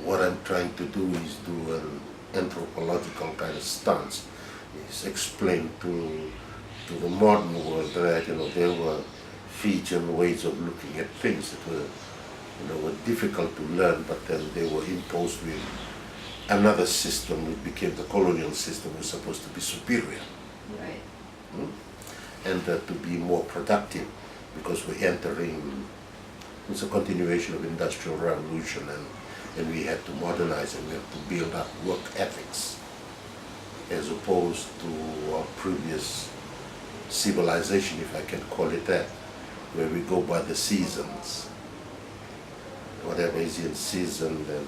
What I'm trying to do is do an anthropological kind of stance, is explain to the modern world that there were Fijian ways of looking at things that were difficult to learn, but then they were imposed with another system which became the colonial system, was supposed to be superior. Right. And to be more productive, because we're entering, it's a continuation of industrial revolution, and we had to modernize and we had to build up work ethics as opposed to our previous civilization, if I can call it that, where we go by the seasons. Whatever is in season, then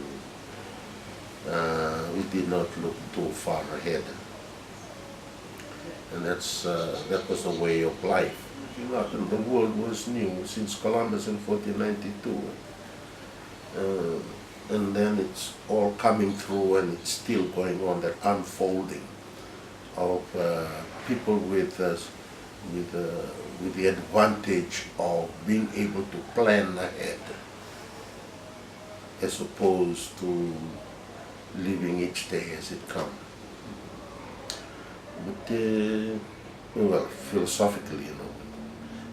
we did not look too far ahead. And that was a way of life. The world was new since Columbus in 1492. And then it's all coming through, and it's still going on, that unfolding of people with the advantage of being able to plan ahead, as opposed to living each day as it comes. But well, philosophically,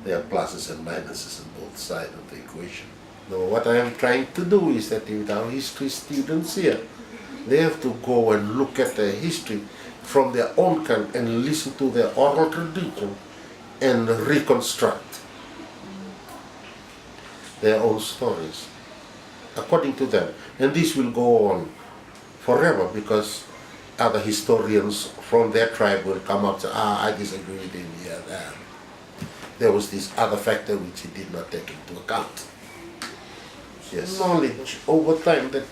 there are pluses and minuses on both sides of the equation. Now, what I am trying to do is that with our history students here, they have to go and look at the history from their own country and listen to their oral tradition and reconstruct their own stories according to them. And this will go on forever, because other historians from their tribe will come up and say, I disagree with him here, there. There was this other factor which he did not take into account. Yes. Knowledge over time that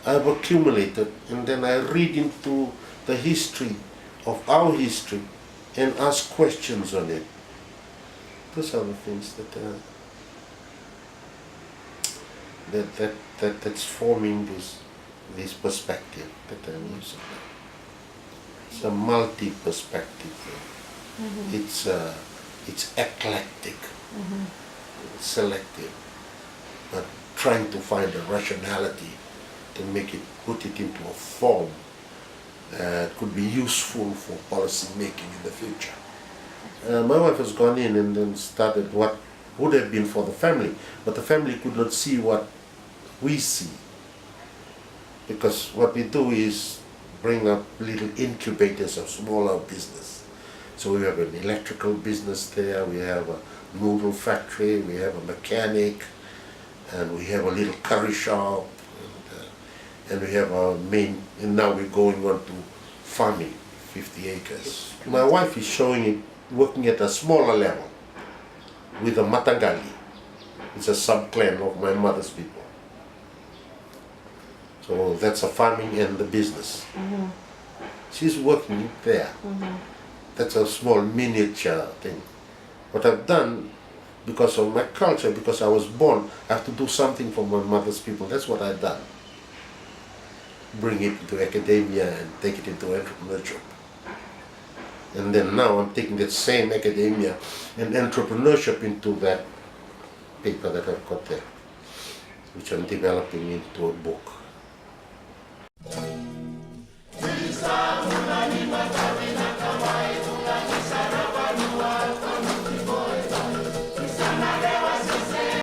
I've accumulated, and then I read into the history of our history and ask questions on it. Those are the things that's forming this perspective that I'm using. It's a multi-perspective. It's eclectic, it's selective, but trying to find a rationality to put it into a form that could be useful for policy making in the future. My wife has gone in and then started what would have been for the family, but the family could not see what we see, because what we do is bring up little incubators of smaller business. So we have an electrical business there, we have a noodle factory, we have a mechanic, and we have a little curry shop, and we have our main, and now we're going on to farming, 50 acres. My wife is showing it, working at a smaller level with a Matagali. It's a sub-clan of my mother's people. So that's a farming and the business. She's working there. That's a small miniature thing. What I've done, because of my culture, because I was born, I have to do something for my mother's people. That's what I've done. Bring it into academia and take it into entrepreneurship. And then now I'm taking that same academia and entrepreneurship into that paper that I've got there, which I'm developing into a book.